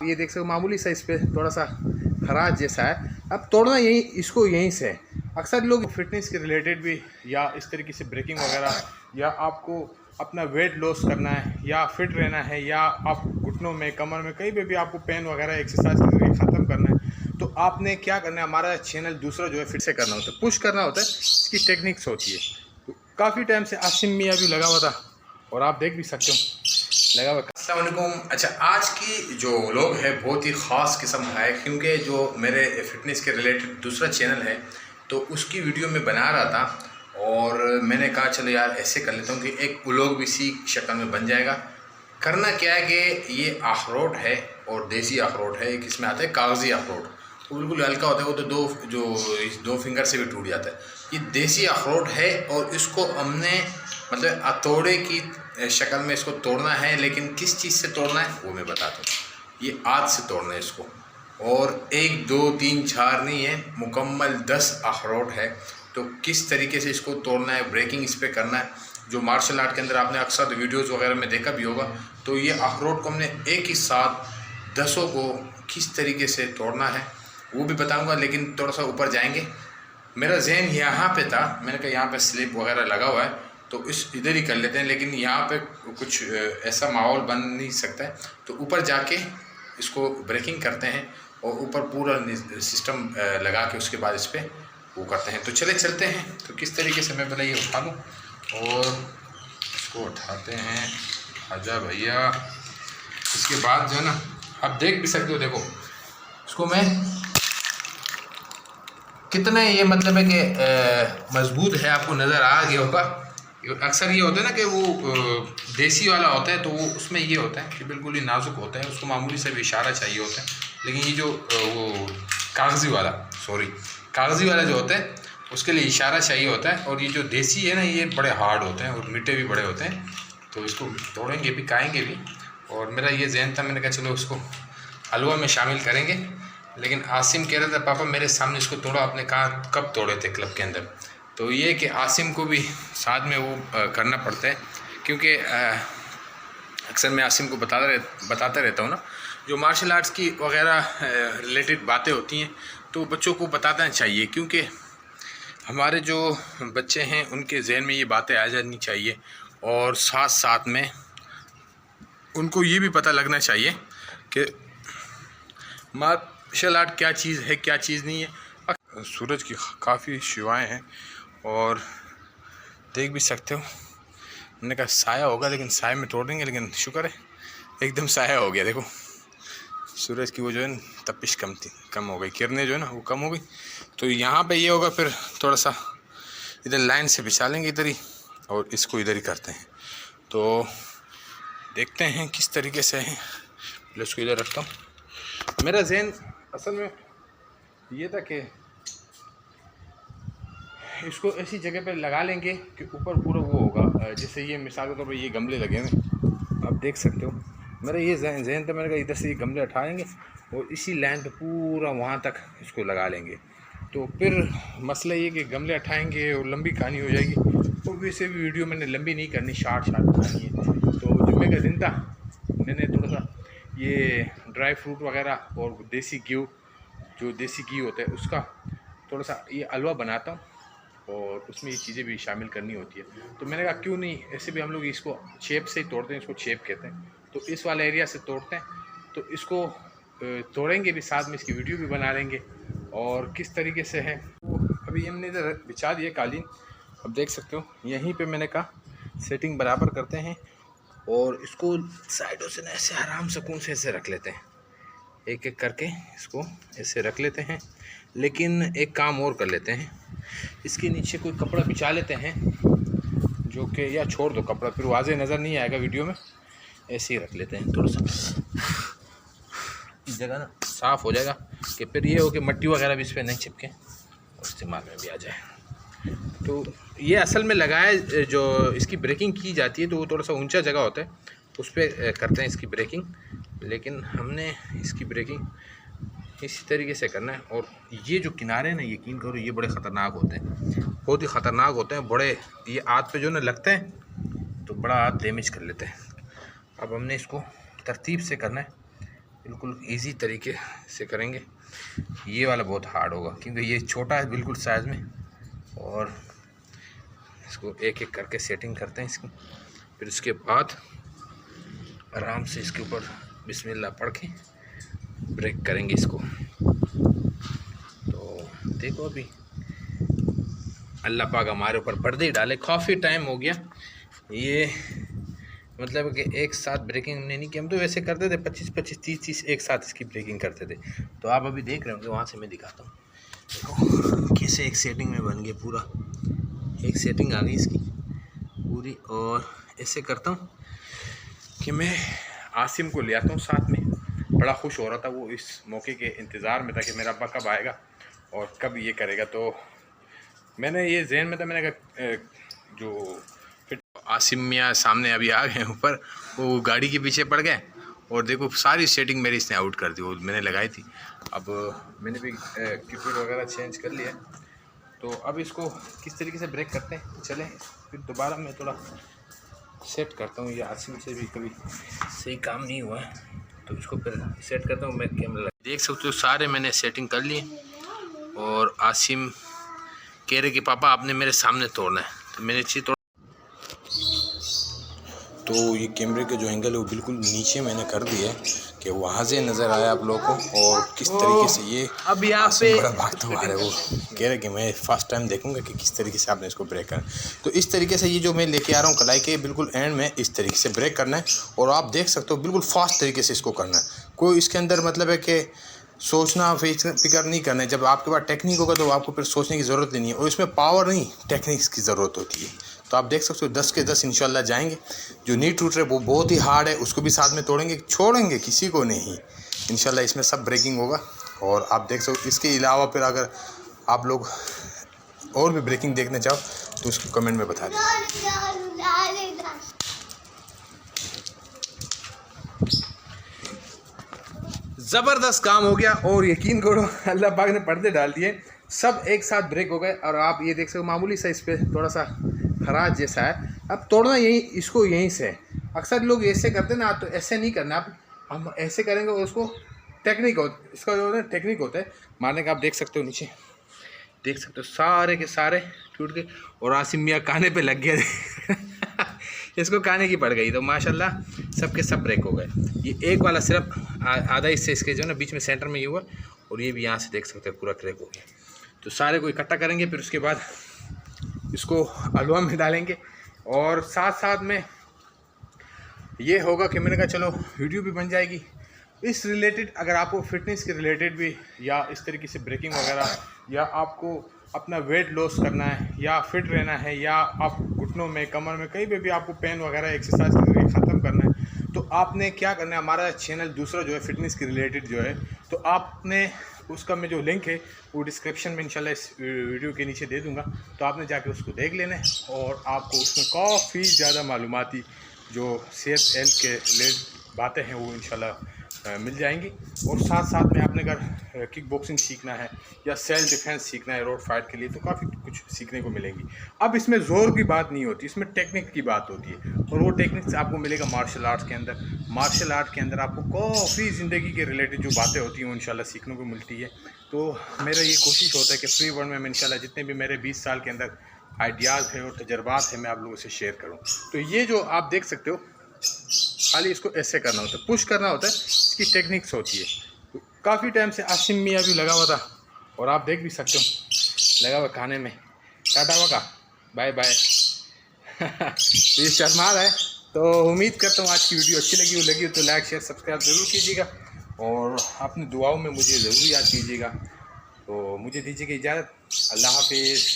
ये देख सकते मामूली सा इस पर थोड़ा सा खराज जैसा है। अब तोड़ना इसको यहीं से है। अक्सर लोग फिटनेस के रिलेटेड भी या इस तरीके से ब्रेकिंग वगैरह, या आपको अपना वेट लॉस करना है या फिट रहना है, या आप घुटनों में, कमर में, कहीं पे भी आपको पेन वगैरह एक्सरसाइज के जरिए ख़त्म करना है, तो आपने क्या करना है, हमारा चैनल दूसरा जो है फिर से करना होता है, पुश करना होता है। इसकी टेक्निक्स होती है। तो काफ़ी टाइम से आसिम मियाँ भी लगा हुआ था और आप देख भी सकते हो लगा हुआ। अस्सलाम वालेकुम। अच्छा, आज की जो व्लॉग है बहुत ही ख़ास किस्म का है, क्योंकि जो मेरे फिटनेस के रिलेटेड दूसरा चैनल है तो उसकी वीडियो में बना रहा था और मैंने कहा चलो यार ऐसे कर लेता हूँ कि एक व्लॉग भी इसी शक्ल में बन जाएगा। करना क्या है कि ये अखरोट है और देसी अखरोट है, एक इसमें आता है कागज़ी अखरोट, वो बिल्कुल हल्का होता है, वो तो दो फिंगर से भी टूट जाता है। ये देसी अखरोट है और इसको हमने मतलब हथौड़े की शक्ल में इसको तोड़ना है, लेकिन किस चीज़ से तोड़ना है वो मैं बताता हूँ। ये हाथ से तोड़ना है इसको, और 1 2 3 4 नहीं है, मुकम्मल 10 अखरोट है। तो किस तरीके से इसको तोड़ना है, ब्रेकिंग इस पर करना है, जो मार्शल आर्ट के अंदर आपने अक्सर वीडियोस वगैरह में देखा भी होगा। तो ये अखरोट को हमने एक ही साथ 10 को किस तरीके से तोड़ना है वो भी बताऊंगा, लेकिन थोड़ा सा ऊपर जाएंगे। मेरा जहन यहाँ पे था, मैंने कहा यहाँ पे स्लिप वगैरह लगा हुआ है तो इस इधर ही कर लेते हैं, लेकिन यहाँ पे कुछ ऐसा माहौल बन नहीं सकता है, तो ऊपर जाके इसको ब्रेकिंग करते हैं और ऊपर पूरा सिस्टम लगा के उसके बाद इस पर वो करते हैं। तो चलते हैं। तो किस तरीके से मैं पहले ये उठा लूँ और इसको उठाते हैं। आजा भैया। इसके बाद जो है ना, आप देख भी सकते हो, देखो इसको मैं कितना ये मतलब है कि मजबूत है, आपको नज़र आ गया होगा। अक्सर ये होता है ना कि वो देसी वाला होता है तो वो उसमें ये होता है कि बिल्कुल ही नाजुक होता है, उसको मामूली से भी इशारा चाहिए होता है। लेकिन ये जो वो कागज़ी वाला जो होता है उसके लिए इशारा चाहिए होता है, और ये जो देसी है ना ये बड़े हार्ड होते हैं और मीठे भी बड़े होते हैं। तो इसको तोड़ेंगे भी, खाएँगे भी। और मेरा ये जहन था, मैंने कहा चलो उसको हलवा में शामिल करेंगे, लेकिन आसिम कह रहा था पापा मेरे सामने इसको तोड़ा। आपने कहा कब तोड़े थे क्लब के अंदर? तो ये कि आसिम को भी साथ में वो करना पड़ता है, क्योंकि अक्सर मैं आसिम को बताता रहता हूँ ना, जो मार्शल आर्ट्स की वगैरह रिलेटेड बातें होती हैं तो बच्चों को बताना चाहिए, क्योंकि हमारे जो बच्चे हैं उनके जहन में ये बातें आ जानी चाहिए, और साथ साथ में उनको ये भी पता लगना चाहिए कि मार्शल आर्ट क्या चीज़ है, क्या चीज़ नहीं है। सूरज की काफ़ी शिवाएं हैं और देख भी सकते हो। मैंने कहा साया होगा, लेकिन साए में तोड़ देंगे, लेकिन शुक्र है एकदम साया हो गया। देखो सूरज की वो जो है तपिश कम हो गई, किरणें जो है ना वो कम हो गई। तो यहाँ पे ये होगा, फिर थोड़ा सा इधर लाइन से बिछा लेंगे इधर ही, और इसको इधर ही करते हैं। तो देखते हैं किस तरीके से है। पहले इसको इधर रखता हूँ। मेरा जहन असल में ये था कि इसको ऐसी जगह पे लगा लेंगे कि ऊपर पूरा वो होगा, जैसे ये मिसाल के तौर पर ये गमले लगे हुए आप देख सकते हो। मेरा ये जहन था, मैंने कहा इधर से ये गमले उठाएंगे और इसी लाइन पे पूरा वहाँ तक इसको लगा लेंगे। तो फिर मसला ये कि गमले उठाएंगे और लंबी कहानी हो जाएगी, तो वैसे भी वीडियो मैंने लंबी नहीं करनी, शार्ट बनानी है। तो जुम्मे का दिन था, मैंने थोड़ा सा ये ड्राई फ्रूट वगैरह और देसी घी, जो देसी घी होता है उसका थोड़ा सा ये हलवा बनाता हूँ, और उसमें ये चीज़ें भी शामिल करनी होती है। तो मैंने कहा क्यों नहीं, ऐसे भी हम लोग इसको शेप से ही तोड़ते हैं, इसको शेप कहते हैं। तो इस वाले एरिया से तोड़ते हैं, तो इसको तोड़ेंगे भी, साथ में इसकी वीडियो भी बना लेंगे और किस तरीके से है। तो अभी हमने इधर बिछा दिया कालीन, अब देख सकते हो। यहीं पे मैंने कहा सेटिंग बराबर करते हैं और इसको साइडों से ना ऐसे आराम सुकून से ऐसे रख लेते हैं, एक एक करके इसको ऐसे रख लेते हैं। लेकिन एक काम और कर लेते हैं, इसके नीचे कोई कपड़ा बिछा लेते हैं, जो कि, या छोड़ दो कपड़ा, फिर वाज़े नज़र नहीं आएगा वीडियो में। ऐसे ही रख लेते हैं, थोड़ा सा इस जगह ना साफ़ हो जाएगा, कि फिर ये हो कि मिट्टी वगैरह भी इस पर नहीं चिपके और इस्तेमाल में भी आ जाए। तो ये असल में लगाए, जो इसकी ब्रेकिंग की जाती है तो वो थोड़ा सा ऊंचा जगह होता है, उस पर करते हैं इसकी ब्रेकिंग। लेकिन हमने इसकी ब्रेकिंग इसी तरीके से करना है। और ये जो किनारे ना, यकीन करो ये बड़े ख़तरनाक होते हैं, बहुत ही ख़तरनाक होते हैं। बड़े ये हाथ पे जो ना लगते हैं तो बड़ा हाथ डैमेज कर लेते हैं। अब हमने इसको तरतीब से करना है, बिल्कुल इजी तरीके से करेंगे। ये वाला बहुत हार्ड होगा क्योंकि ये छोटा है बिल्कुल साइज़ में। और इसको एक एक करके सेटिंग करते हैं इसकी। फिर उसके बाद आराम से इसके ऊपर बिस्मिल्लाह पढ़ के ब्रेक करेंगे इसको। तो देखो अभी अल्लाह पाक हमारे ऊपर पर्दे ही डाले। काफ़ी टाइम हो गया ये, मतलब कि एक साथ ब्रेकिंग हमने नहीं की। हम तो वैसे करते थे 25-25 30-30 एक साथ इसकी ब्रेकिंग करते थे। तो आप अभी देख रहे होंगे, वहाँ से मैं दिखाता हूँ। देखो कैसे एक सेटिंग में बन गया पूरा, एक सेटिंग आ गई इसकी पूरी। और ऐसे करता हूँ कि मैं आसिम को ले आता हूँ साथ में। बड़ा खुश हो रहा था वो, इस मौके के इंतज़ार में था कि मेरा अब्बा कब आएगा और कब ये करेगा। तो मैंने ये जहन में था, मैंने कहा जो फिर आसिम मियाँ सामने अभी आ गए ऊपर, वो गाड़ी के पीछे पड़ गए। और देखो सारी सेटिंग मेरी इसने आउट कर दी, वो मैंने लगाई थी। अब मैंने भी कीपैड वगैरह चेंज कर लिया। तो अब इसको किस तरीके से ब्रेक करते हैं, चलें फिर दोबारा मैं थोड़ा सेट करता हूँ। ये आसिम से भी कभी सही काम नहीं हुआ है, तो इसको फिर सेट करता हूँ। मैं कैमरा देख सकते हो सारे मैंने सेटिंग कर लिए। और आसिम कह रहे कि पापा आपने मेरे सामने तोड़ना है, तो मैंने चीज़ तोड़। तो ये कैमरे के जो एंगल है वो बिल्कुल नीचे मैंने कर दिया है कि वहाँ से नज़र आया आप लोगों को। और किस तरीके से ये अब यहाँ पे बड़ा भागता हुआ है, वो कह रहे कि मैं फर्स्ट टाइम देखूंगा कि किस तरीके से आपने इसको ब्रेक करना। तो इस तरीके से ये जो मैं लेके आ रहा हूँ कलाई के बिल्कुल एंड में, इस तरीके से ब्रेक करना है। और आप देख सकते हो बिल्कुल फास्ट तरीके से इसको करना है। कोई इसके अंदर मतलब है कि सोचना फिक्र नहीं करना है। जब आपके पास टेक्निक होगा तो आपको फिर सोचने की ज़रूरत नहीं है। और इसमें पावर नहीं, टेक्निक्स की ज़रूरत होती है। तो आप देख सकते हो 10 के 10 इंशाल्लाह जाएंगे। जो नहीं टूट रहे वो बहुत ही हार्ड है, उसको भी साथ में तोड़ेंगे, छोड़ेंगे किसी को नहीं इंशाल्लाह। इसमें सब ब्रेकिंग होगा। और आप देख सकते हो इसके अलावा फिर अगर आप लोग और भी ब्रेकिंग देखना चाहो तो उसको कमेंट में बता दें। ज़बरदस्त काम हो गया। और यकीन करो अल्लाह पाक ने पर्दे डाल दिए, सब एक साथ ब्रेक हो गए। और आप ये देख सकते हो मामूली सा इस पर थोड़ा सा खराज जैसा है। अब तोड़ना यहीं, इसको यहीं से है। अक्सर लोग ऐसे करते ना, तो ऐसे नहीं करना। आप हम ऐसे करेंगे और उसको टेक्निक हो, इसका जो है टेक्निक होता है मारने का। आप देख सकते हो नीचे, देख सकते हो सारे के सारे टूट गए। और आसिम मियाँ काने पे लग गया इसको काने की पड़ गई, तो माशाल्लाह सब के सब ब्रेक हो गए। ये एक वाला सिर्फ आधा हिस्से इसके जो है ना बीच में सेंटर में ये हुआ। और ये भी यहाँ से देख सकते हो पूरा ब्रेक हो गया। तो सारे को इकट्ठा करेंगे, फिर उसके बाद इसको हलवा में डालेंगे। और साथ साथ में ये होगा कि मैंने कहा चलो वीडियो भी बन जाएगी इस रिलेटेड। अगर आपको फिटनेस के रिलेटेड भी, या इस तरीके से ब्रेकिंग वगैरह, या आपको अपना वेट लॉस करना है, या फिट रहना है, या आप घुटनों में, कमर में, कहीं पे भी आपको पेन वगैरह एक्सरसाइज करके ख़त्म करना है, तो आपने क्या करना है, हमारा चैनल दूसरा जो है फिटनेस के रिलेटेड जो है, तो आपने उसका मैं जो लिंक है वो डिस्क्रिप्शन में इंशाल्लाह इस वीडियो के नीचे दे दूंगा। तो आपने जाके उसको देख लेना है। और आपको उसमें काफ़ी ज़्यादा मालूमाती जो सेहत हेल्थ के रिलेटेड बातें हैं वो इंशाल्लाह मिल जाएंगी। और साथ साथ में आपने अगर किक बॉक्सिंग सीखना है या सेल्फ डिफेंस सीखना है रोड फाइट के लिए, तो काफ़ी कुछ सीखने को मिलेंगी। अब इसमें ज़ोर की बात नहीं होती, इसमें टेक्निक की बात होती है। और वो टेक्निक्स आपको मिलेगा मार्शल आर्ट्स के अंदर। मार्शल आर्ट के अंदर आपको काफ़ी ज़िंदगी के रिलेटेड जो बातें होती हैं वो इंशाल्लाह सीखने को मिलती है। तो मेरा ये कोशिश होता है कि फ्री वर्ल्ड में मैं इंशाल्लाह जितने भी मेरे 20 साल के अंदर आइडियाज़ है और तजर्बात है मैं आप लोगों से शेयर करूँ। तो ये जो आप देख सकते हो, खाली इसको ऐसे करना होता है, पुश करना होता है, इसकी टेक्निक्स होती है। तो काफ़ी टाइम से आसिम मियाँ भी लगा हुआ था, और आप देख भी सकते हो लगा हुआ खाने में। टाटा हुआ का बाय बाय तो ये शर्मा रहा है। तो उम्मीद करता हूँ आज की वीडियो अच्छी लगी हो तो लाइक शेयर सब्सक्राइब ज़रूर कीजिएगा। और अपनी दुआओं में मुझे ज़रूर याद कीजिएगा। तो मुझे दीजिएगा इजाज़त। अल्लाह हाफिज़।